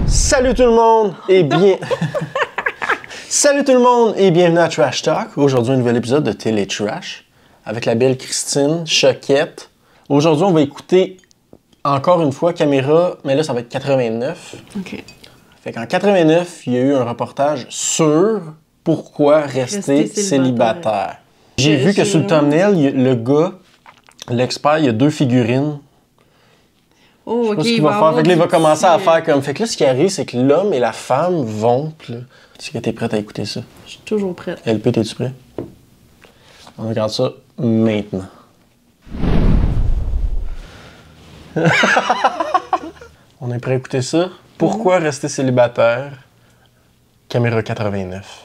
Salut tout le monde et Salut tout le monde et bienvenue à Trash Talk. Aujourd'hui, un nouvel épisode de Télé Trash avec la belle Christine Choquette. Aujourd'hui, on va écouter encore une fois Caméra, mais là, ça va être 89. OK. Fait qu'en 89, il y a eu un reportage sur pourquoi rester célibataire. J'ai vu que sur le thumbnail, le gars, l'expert, il y a 2 figurines. Oh, je sais pas OK, ce qu'il va faire. Fait que là, il va commencer à faire comme... Fait que là, ce qui arrive, c'est que l'homme et la femme vont... Est-ce que t'es prête à écouter ça? Je suis toujours prête. LP, t'es-tu prêt? On regarde ça maintenant. On est prêt à écouter ça? Pourquoi rester célibataire? Caméra 89.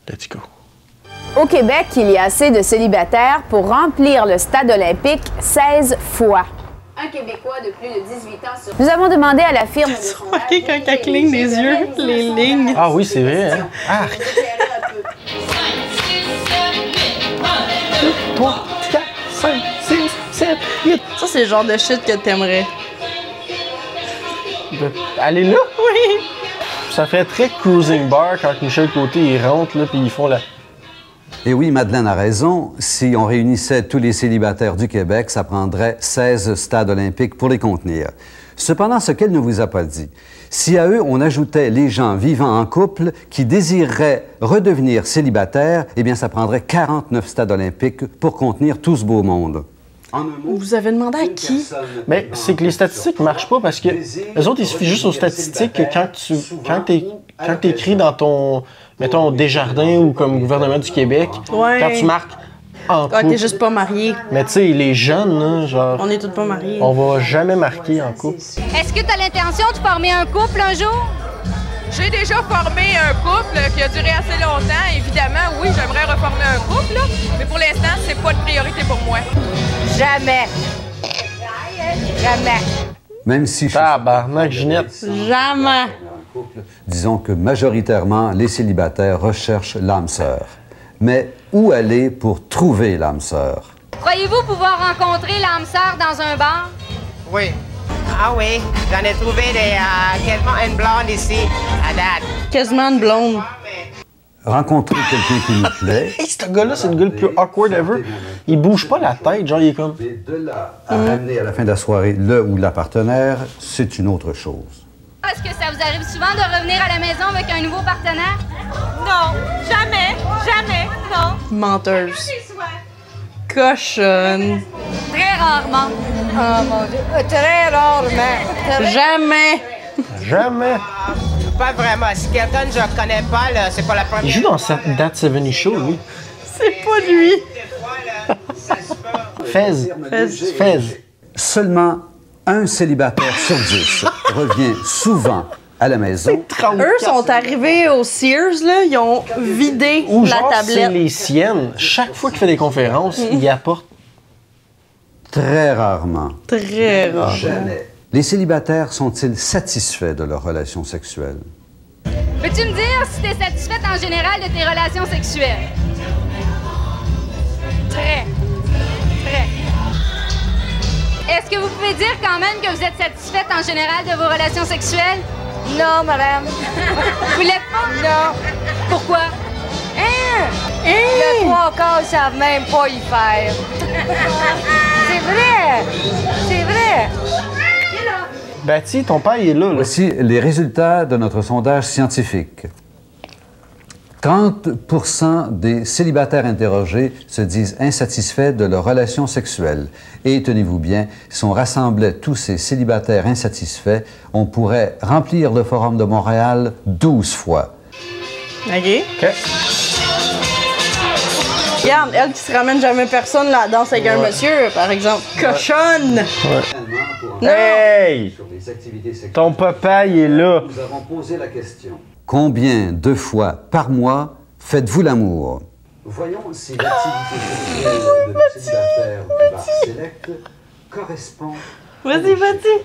Let's go. Au Québec, il y a assez de célibataires pour remplir le stade olympique 16 fois. Un Québécois de plus de 18 ans sur... Nous avons demandé à la firme... Tu remarqué quand elle cligne des yeux, les lignes? Ah oui, c'est vrai, hein? Arc! 3, 4, 5, 6, 7, 8... Ça, c'est le genre de shit que t'aimerais. Aller là? Oui! Ça fait très cruising bar quand Michel Côté, il rentre, là, puis ils font la... Et oui, Madeleine a raison. Si on réunissait tous les célibataires du Québec, ça prendrait 16 stades olympiques pour les contenir. Cependant, ce qu'elle ne vous a pas dit, si à eux, on ajoutait les gens vivant en couple qui désireraient redevenir célibataires, eh bien, ça prendrait 49 stades olympiques pour contenir tout ce beau monde. En un mot, vous avez demandé à qui? Mais c'est que les statistiques ne marchent pas parce que les autres, il suffit juste aux statistiques que quand tu écris dans ton, mettons, Desjardins ou comme gouvernement du Québec, quand tu marques en couple... Quand t'es juste pas marié. Mais tu sais, les jeunes, là, genre... On est tous pas mariés. On va jamais marquer en couple. Est-ce que tu as l'intention de former un couple un jour? J'ai déjà formé un couple qui a duré assez longtemps. Évidemment, oui, j'aimerais reformer un couple, là, mais pour l'instant, c'est pas de priorité pour moi. Jamais. Jamais. même si... Tabarnak, Ginette. Jamais. Disons que majoritairement, les célibataires recherchent l'âme sœur. Mais où aller pour trouver l'âme sœur? Croyez-vous pouvoir rencontrer l'âme sœur dans un bar? Oui. Ah oui, j'en ai trouvé quasiment une blonde ici, à date. Quasiment une blonde. Rencontrer quelqu'un qui nous plaît. Hey, ce gars-là, c'est le gars le plus awkward ever. Il bouge pas la tête, genre, il est comme... Mais de là à ramener à la fin de la soirée le ou la partenaire, c'est une autre chose. Est-ce que ça vous arrive souvent de revenir à la maison avec un nouveau partenaire? Non, jamais, jamais, non. Menteuse. Cochonne. Très rarement. Oh mon Dieu. Très rarement. Jamais. Jamais. Pas vraiment. Si quelqu'un que je connais pas, là, c'est pas la première. Il joue dans That 70 Show, lui. C'est pas lui. Fez. Seulement un célibataire sur 10 revient souvent à la maison. Eux sont arrivés au Sears, là, ils ont vidé Ou la genre, c'est tablette. les siennes. Chaque fois qu'il fait des conférences, il apporte... Très rarement. Très rare. Jamais. Les célibataires sont-ils satisfaits de leur relation sexuelle? Peux-tu me dire si tu es satisfaite en général de tes relations sexuelles? Très. Très. Est-ce que vous pouvez dire quand même que vous êtes satisfaite en général de vos relations sexuelles? Non, madame. Vous l'êtes pas? Non. Pourquoi? Le 3/4 savent même pas y faire. C'est vrai. C'est vrai. Bati, ton père, il est là, là. Voici les résultats de notre sondage scientifique. 30% des célibataires interrogés se disent insatisfaits de leur relation sexuelle. Et tenez-vous bien, si on rassemblait tous ces célibataires insatisfaits, on pourrait remplir le Forum de Montréal 12 fois. OK. OK. Regarde, elle qui se ramène jamais personne la danse avec un monsieur, par exemple. Cochonne! Hey! Ton papa, il est là. Nous avons posé la question. Combien de fois par mois faites-vous l'amour? Voyons si l'activité sexuelle de nos célibataires du bar Select correspond... Vas-y, vas-y.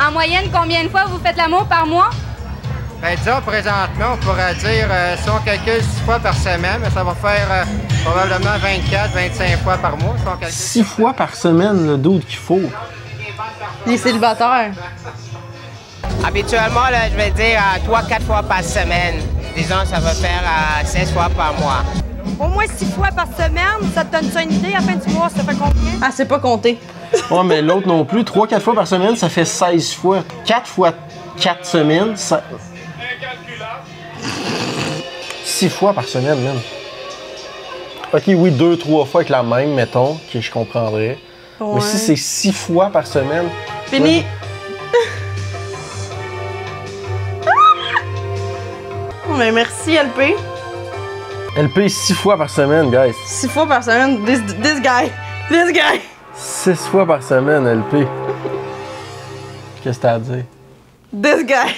En moyenne, combien de fois vous faites l'amour par mois? Ben, disons, présentement, on pourrait dire, si on calcule 6 fois par semaine, ça va faire probablement 24-25 fois par mois. Si on calcule 6 fois par semaine, le dude qu'il faut. Les célibataires. Habituellement, là, je vais dire 3-4 fois par semaine. Disons, ça va faire 16 fois par mois. Au moins 6 fois par semaine, ça te donne ça une idée? À la fin du mois, ça fait combien? Ah, c'est pas compté. Ouais, mais l'autre non plus. 3-4 fois par semaine, ça fait 16 fois. 4 fois 4 semaines, ça... 6 fois par semaine, même. OK, oui, 2-3 fois avec la même, mettons, que je comprendrais. Ouais. Mais si c'est 6 fois par semaine... Fini! Ouais. Mais merci, LP. LP 6 fois par semaine, guys. 6 fois par semaine, this guy. 6 fois par semaine, LP. Qu'est-ce que t'as à dire? This guy.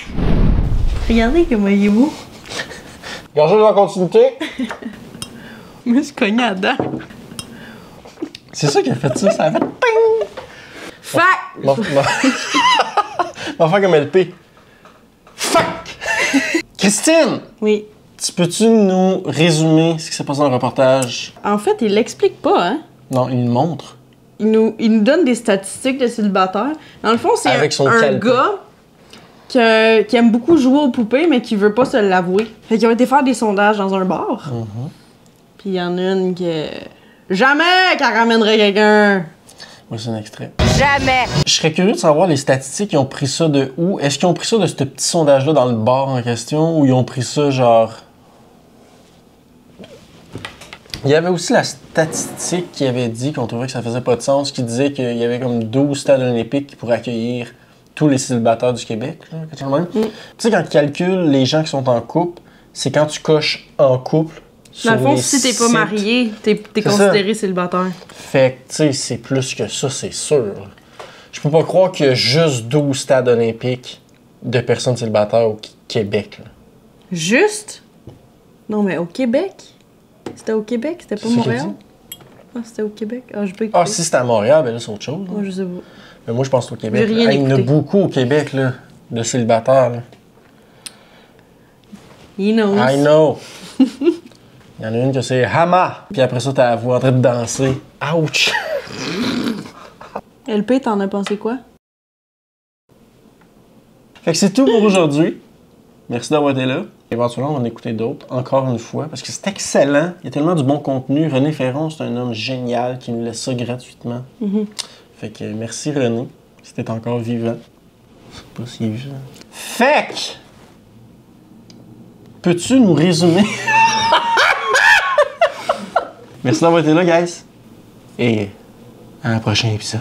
Regardez comment il est beau. Quelque chose en continuité? Je me suis cogné à dents. C'est ça qui a fait ça, ça a fait ping! Fuck! On va faire comme LP. Fuck! Christine! Oui. Peux-tu nous résumer ce qui s'est passé dans le reportage? En fait, il l'explique pas, hein? Non, il le montre. Il nous donne des statistiques de célibataires. Dans le fond, c'est un gars qui aime beaucoup jouer aux poupées, mais qui veut pas se l'avouer. Fait qu'ils ont été faire des sondages dans un bar. Puis il y en a une qui... Jamais qu'elle ramènerait quelqu'un! Oui, c'est un extrait. Jamais! Je serais curieux de savoir les statistiques, ils ont pris ça de où? Est-ce qu'ils ont pris ça de ce petit sondage-là dans le bar en question, ou ils ont pris ça genre... Il y avait aussi la statistique qui avait dit qu'on trouvait que ça faisait pas de sens, qui disait qu'il y avait comme 12 stades olympiques qui pourraient accueillir tous les célibataires du Québec. Tu sais, quand tu calcules les gens qui sont en couple, c'est quand tu coches en couple. Dans le fond, si t'es pas marié, t'es considéré célibataire. Fait que, tu sais, c'est plus que ça, c'est sûr. Je peux pas croire qu'il y a juste 12 stades olympiques de personnes célibataires au Québec. Là. Juste? Non, mais au Québec? C'était au Québec? C'était pas Montréal? Ah, c'était au Québec? Ah, je peux écouter. Ah, si c'était à Montréal, ben là, c'est autre chose. Moi, je sais pas. Mais moi, je pense au Québec. J'ai rien il y en a beaucoup au Québec, là, de célibataires. Là. He knows. I know. Il y en a une que c'est Hama. Puis après ça, t'as la voix en train de danser. Ouch! LP, t'en as pensé quoi? Fait que c'est tout pour aujourd'hui. Merci d'avoir été là. Éventuellement, on va en écouter d'autres, encore une fois, parce que c'est excellent. Il y a tellement du bon contenu. René Ferron, c'est un homme génial qui nous laisse ça gratuitement. Fait que merci René, si t'es encore vivant. C'est pas si vivant. Fait que... Peux-tu nous résumer? Merci d'avoir été là, guys. Et à un prochain épisode.